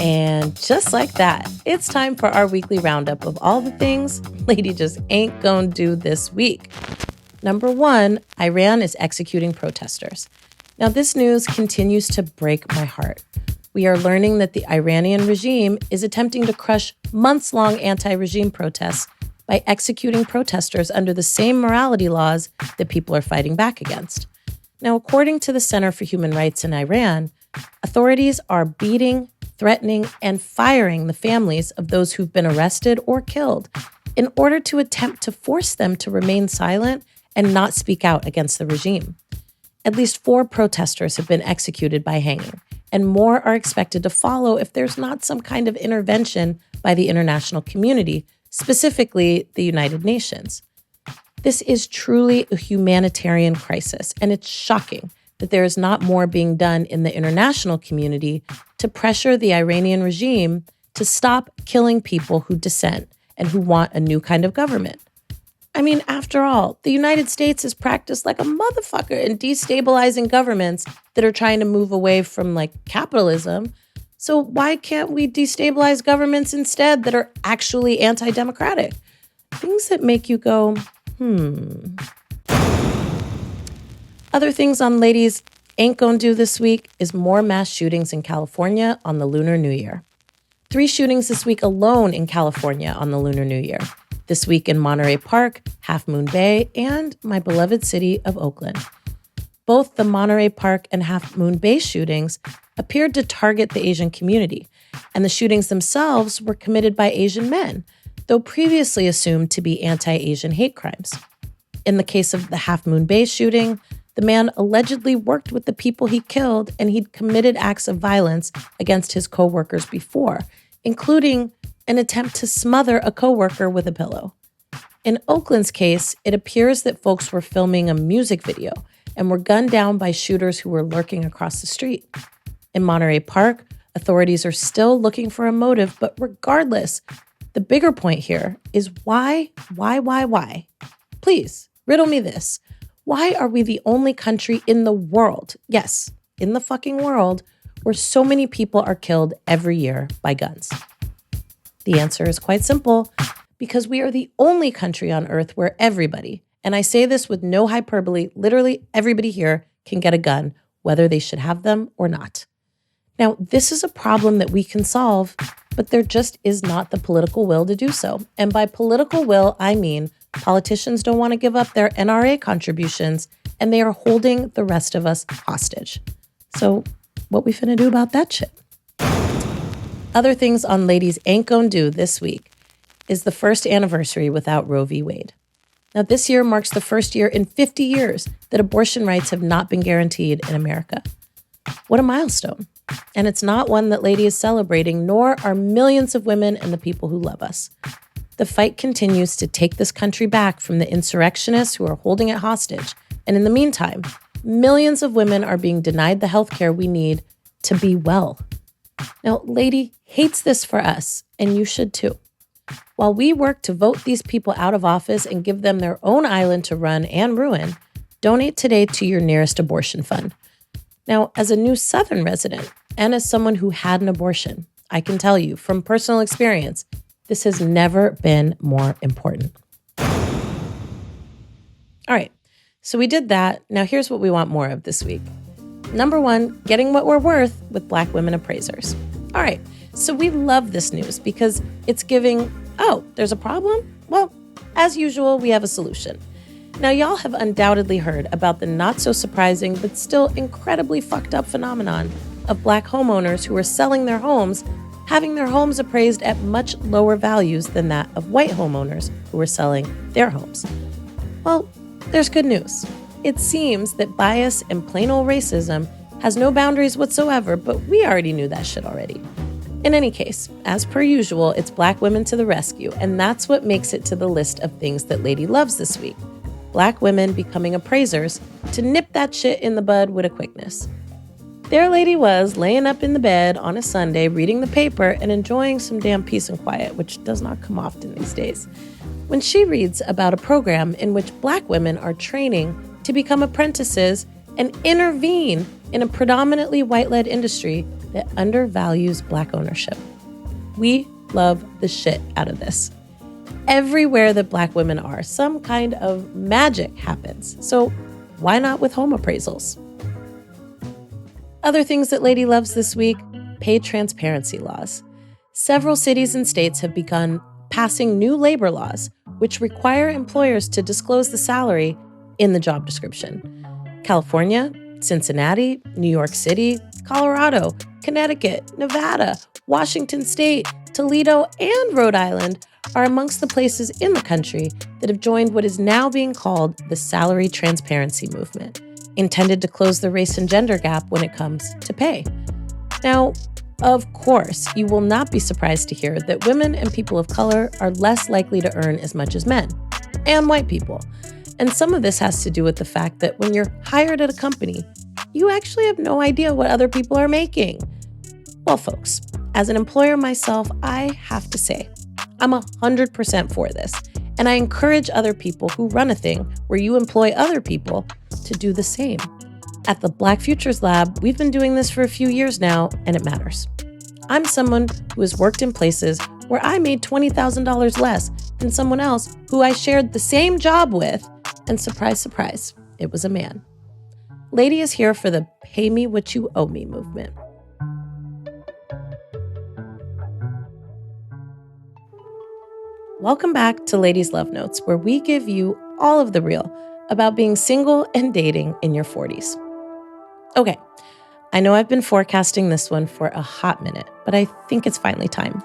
And just like that, it's time for our weekly roundup of all the things Lady just ain't gonna do this week. Number 1, Iran is executing protesters. Now, this news continues to break my heart. We are learning that the Iranian regime is attempting to crush months-long anti-regime protests by executing protesters under the same morality laws that people are fighting back against. Now, according to the Center for Human Rights in Iran, authorities are beating, threatening, and firing the families of those who've been arrested or killed in order to attempt to force them to remain silent and not speak out against the regime. At least 4 protesters have been executed by hanging, and more are expected to follow if there's not some kind of intervention by the international community, specifically the United Nations. This is truly a humanitarian crisis, and it's shocking that there is not more being done in the international community to pressure the Iranian regime to stop killing people who dissent and who want a new kind of government. I mean, after all, the United States is practiced like a motherfucker in destabilizing governments that are trying to move away from capitalism. So why can't we destabilize governments instead that are actually anti-democratic? Things that make you go, Other things on Ladies Ain't Gonna Do this week is more mass shootings in California on the Lunar New Year. 3 shootings this week alone in California on the Lunar New Year. This week in Monterey Park, Half Moon Bay, and my beloved city of Oakland. Both the Monterey Park and Half Moon Bay shootings appeared to target the Asian community, and the shootings themselves were committed by Asian men, though previously assumed to be anti-Asian hate crimes. In the case of the Half Moon Bay shooting, the man allegedly worked with the people he killed, and he'd committed acts of violence against his co-workers before, including an attempt to smother a co-worker with a pillow. In Oakland's case, it appears that folks were filming a music video and were gunned down by shooters who were lurking across the street. In Monterey Park, authorities are still looking for a motive, but regardless, the bigger point here is why? Please, riddle me this. Why are we the only country in the world, yes, in the fucking world, where so many people are killed every year by guns? The answer is quite simple, because we are the only country on earth where everybody, and I say this with no hyperbole, literally everybody here can get a gun, whether they should have them or not. Now, this is a problem that we can solve, but there just is not the political will to do so. And by political will, I mean politicians don't want to give up their NRA contributions, and they are holding the rest of us hostage. So what we finna do about that shit? Other things on Ladies Ain't Gonna Do this week is the first anniversary without Roe v. Wade. Now, this year marks the first year in 50 years that abortion rights have not been guaranteed in America. What a milestone. And it's not one that Lady is celebrating, nor are millions of women and the people who love us. The fight continues to take this country back from the insurrectionists who are holding it hostage. And in the meantime, millions of women are being denied the health care we need to be well. Now, Lady hates this for us, and you should too. While we work to vote these people out of office and give them their own island to run and ruin, donate today to your nearest abortion fund. Now, as a new Southern resident and as someone who had an abortion, I can tell you from personal experience, this has never been more important. All right, so we did that. Now here's what we want more of this week. Number 1, getting what we're worth with Black women appraisers. All right, so we love this news because it's giving, oh, there's a problem? Well, as usual, we have a solution. Now, y'all have undoubtedly heard about the not so surprising but still incredibly fucked up phenomenon of Black homeowners who are selling their homes, having their homes appraised at much lower values than that of white homeowners who are selling their homes. Well, there's good news. It seems that bias and plain old racism has no boundaries whatsoever, but we already knew that shit already. In any case, as per usual, it's Black women to the rescue, and that's what makes it to the list of things that Lady loves this week. Black women becoming appraisers to nip that shit in the bud with a quickness. There Lady was, laying up in the bed on a Sunday, reading the paper and enjoying some damn peace and quiet, which does not come often these days, when she reads about a program in which Black women are training to become apprentices and intervene in a predominantly white-led industry that undervalues Black ownership. We love the shit out of this. Everywhere that Black women are, some kind of magic happens. So why not with home appraisals? Other things that Lady loves this week, pay transparency laws. Several cities and states have begun passing new labor laws, which require employers to disclose the salary in the job description. California, Cincinnati, New York City, Colorado, Connecticut, Nevada, Washington State, Toledo, and Rhode Island are amongst the places in the country that have joined what is now being called the salary transparency movement, intended to close the race and gender gap when it comes to pay. Now, of course, you will not be surprised to hear that women and people of color are less likely to earn as much as men, and white people. And some of this has to do with the fact that when you're hired at a company, you actually have no idea what other people are making. Well, folks, as an employer myself, I have to say, I'm 100% for this. And I encourage other people who run a thing where you employ other people to do the same. At the Black Futures Lab, we've been doing this for a few years now, and it matters. I'm someone who has worked in places where I made $20,000 less than someone else who I shared the same job with, and surprise, surprise, it was a man. Lady is here for the pay me what you owe me movement. Welcome back to Ladies Love Notes, where we give you all of the real about being single and dating in your 40s. Okay, I know I've been forecasting this one for a hot minute, but I think it's finally time.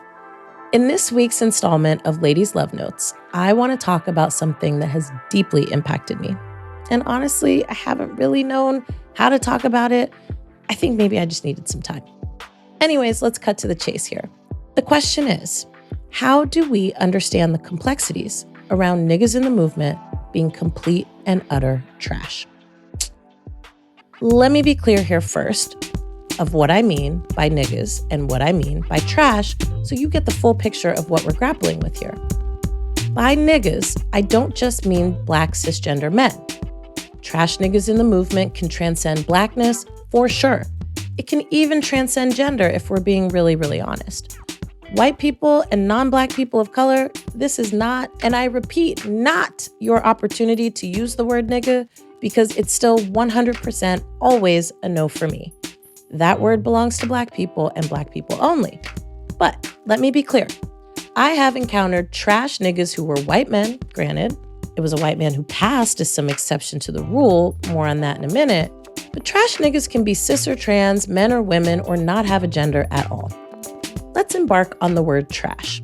In this week's installment of Ladies Love Notes, I want to talk about something that has deeply impacted me. And honestly, I haven't really known how to talk about it. I think maybe I just needed some time. Anyways, let's cut to the chase here. The question is, how do we understand the complexities around niggas in the movement being complete and utter trash? Let me be clear here first of what I mean by niggas and what I mean by trash, so you get the full picture of what we're grappling with here. By niggas, I don't just mean Black cisgender men. Trash niggas in the movement can transcend Blackness for sure. It can even transcend gender if we're being really, really honest. White people and non-Black people of color, this is not, and I repeat, not your opportunity to use the word nigga, because it's still 100% always a no for me. That word belongs to Black people and Black people only. But let me be clear. I have encountered trash niggas who were white men, granted. It was a white man who passed as some exception to the rule, more on that in a minute. But trash niggas can be cis or trans, men or women, or not have a gender at all. Let's embark on the word trash.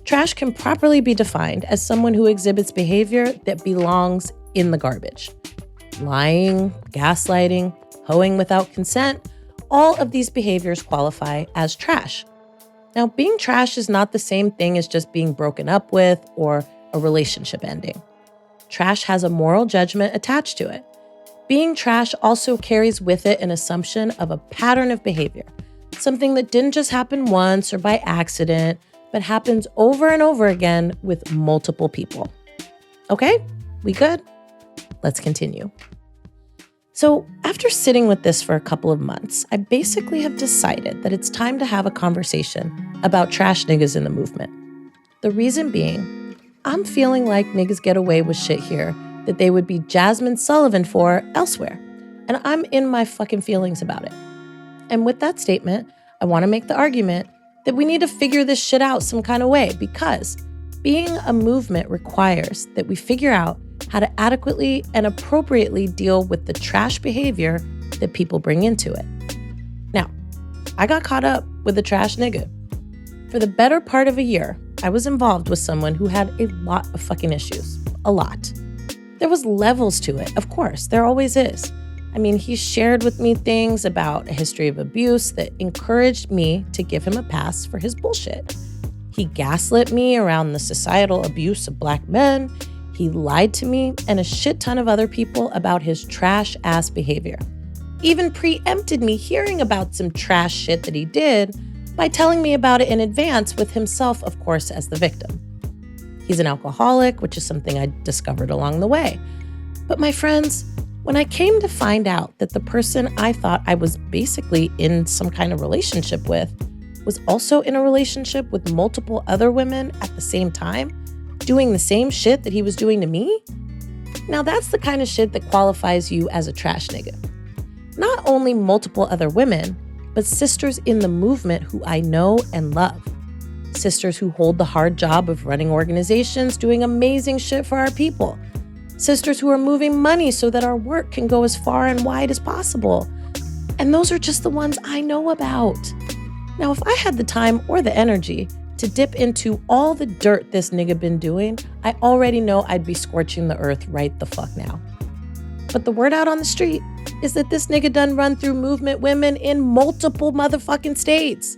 Trash can properly be defined as someone who exhibits behavior that belongs in the garbage. Lying, gaslighting, hoeing without consent, all of these behaviors qualify as trash. Now, being trash is not the same thing as just being broken up with or a relationship ending. Trash has a moral judgment attached to it. Being trash also carries with it an assumption of a pattern of behavior, something that didn't just happen once or by accident, but happens over and over again with multiple people. Okay, we good? Let's continue. So after sitting with this for a couple of months, I basically have decided that it's time to have a conversation about trash niggas in the movement. The reason being, I'm feeling like niggas get away with shit here that they would be Jasmine Sullivan for elsewhere. And I'm in my fucking feelings about it. And with that statement, I want to make the argument that we need to figure this shit out some kind of way, because being a movement requires that we figure out how to adequately and appropriately deal with the trash behavior that people bring into it. Now, I got caught up with a trash nigga. For the better part of a year, I was involved with someone who had a lot of fucking issues. A lot. There was levels to it, of course, there always is. I mean, he shared with me things about a history of abuse that encouraged me to give him a pass for his bullshit. He gaslit me around the societal abuse of Black men. He lied to me and a shit ton of other people about his trash-ass behavior. Even preempted me hearing about some trash shit that he did by telling me about it in advance, with himself, of course, as the victim. He's an alcoholic, which is something I discovered along the way. But my friends, When I came to find out that the person I thought I was basically in some kind of relationship with was also in a relationship with multiple other women at the same time, doing the same shit that he was doing to me, now that's the kind of shit that qualifies you as a trash nigga. Not only multiple other women, but sisters in the movement who I know and love. Sisters who hold the hard job of running organizations, doing amazing shit for our people. Sisters who are moving money so that our work can go as far and wide as possible. And those are just the ones I know about. Now, if I had the time or the energy to dip into all the dirt this nigga been doing, I already know I'd be scorching the earth right the fuck now. But the word out on the street is that this nigga done run through movement women in multiple motherfucking states.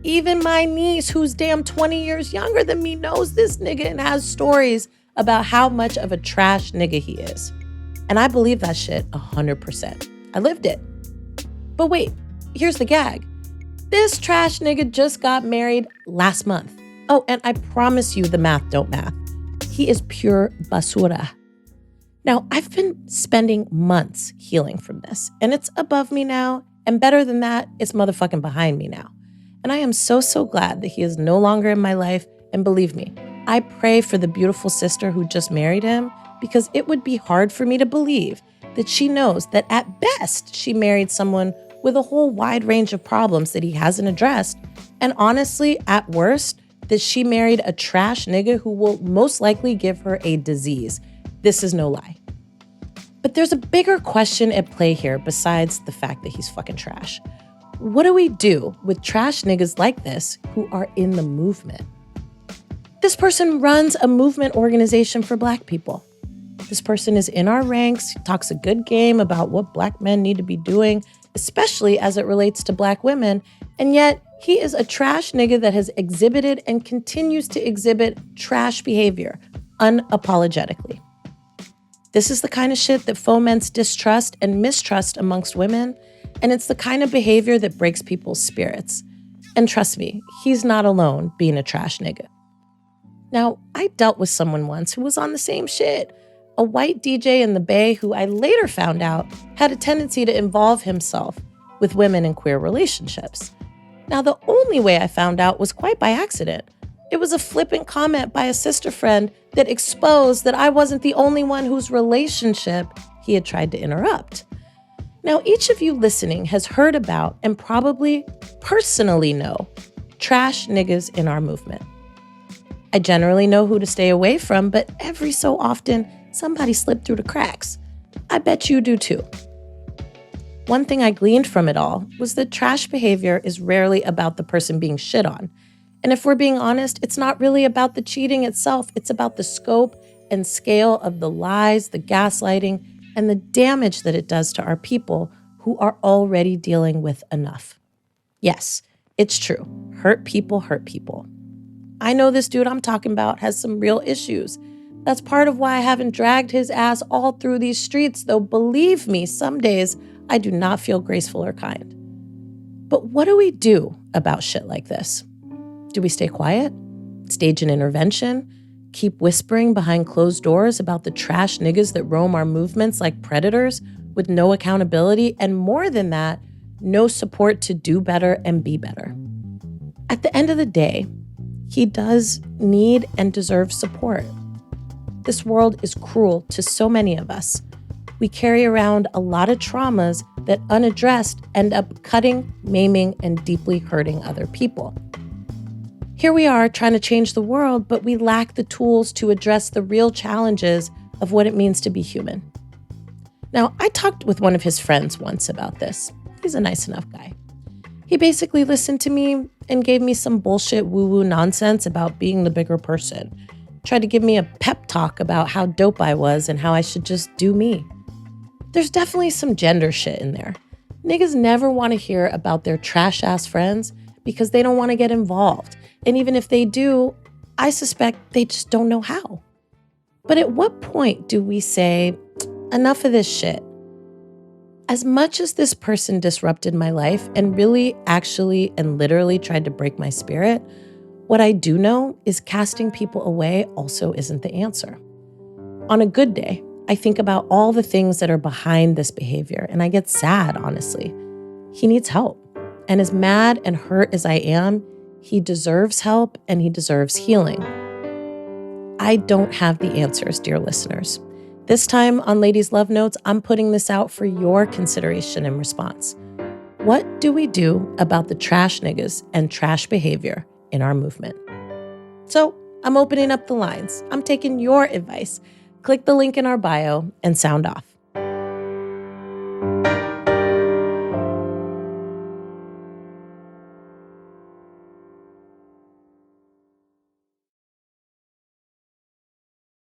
Even my niece, who's damn 20 years younger than me, knows this nigga and has stories about how much of a trash nigga he is. And I believe that shit 100%. I lived it. But wait, here's the gag. This trash nigga just got married last month. Oh, and I promise you the math don't math. He is pure basura. Now, I've been spending months healing from this, and it's above me now, and better than that, it's motherfucking behind me now. And I am so glad that he is no longer in my life, and believe me, I pray for the beautiful sister who just married him, because it would be hard for me to believe that she knows that at best she married someone with a whole wide range of problems that he hasn't addressed, and honestly, at worst, that she married a trash nigga who will most likely give her a disease. This is no lie. But there's a bigger question at play here besides the fact that he's fucking trash. What do we do with trash niggas like this who are in the movement? This person runs a movement organization for Black people. This person is in our ranks, talks a good game about what Black men need to be doing, especially as it relates to Black women, and yet he is a trash nigga that has exhibited and continues to exhibit trash behavior unapologetically. This is the kind of shit that foments distrust and mistrust amongst women, and it's the kind of behavior that breaks people's spirits. And trust me, he's not alone being a trash nigga. Now, I dealt with someone once who was on the same shit, a white DJ in the Bay who I later found out had a tendency to involve himself with women in queer relationships. Now, the only way I found out was quite by accident. It was a flippant comment by a sister friend that exposed that I wasn't the only one whose relationship he had tried to interrupt. Now, each of you listening has heard about and probably personally know trash niggas in our movement. I generally know who to stay away from, but every so often, somebody slipped through the cracks. I bet you do too. One thing I gleaned from it all was that trash behavior is rarely about the person being shit on. And if we're being honest, it's not really about the cheating itself. It's about the scope and scale of the lies, the gaslighting, and the damage that it does to our people who are already dealing with enough. Yes, it's true. Hurt people hurt people. I know this dude I'm talking about has some real issues. That's part of why I haven't dragged his ass all through these streets, though believe me, some days I do not feel graceful or kind. But what do we do about shit like this? Do we stay quiet? Stage an intervention? Keep whispering behind closed doors about the trash niggas that roam our movements like predators with no accountability and, more than that, no support to do better and be better? At the end of the day, he does need and deserve support. This world is cruel to so many of us. We carry around a lot of traumas that, unaddressed, end up cutting, maiming, and deeply hurting other people. Here we are trying to change the world, but we lack the tools to address the real challenges of what it means to be human. Now, I talked with one of his friends once about this. He's a nice enough guy. He basically listened to me and gave me some bullshit woo-woo nonsense about being the bigger person. Tried to give me a pep talk about how dope I was and how I should just do me. There's definitely some gender shit in there. Niggas never want to hear about their trash-ass friends because they don't want to get involved. And even if they do, I suspect they just don't know how. But at what point do we say, enough of this shit? As much as this person disrupted my life and really, actually, and literally tried to break my spirit, what I do know is casting people away also isn't the answer. On a good day, I think about all the things that are behind this behavior, and I get sad, honestly. He needs help. And as mad and hurt as I am, he deserves help and he deserves healing. I don't have the answers, dear listeners. This time on Ladies Love Notes, I'm putting this out for your consideration and response. What do we do about the trash niggas and trash behavior in our movement? So I'm opening up the lines. I'm taking your advice. Click the link in our bio and sound off.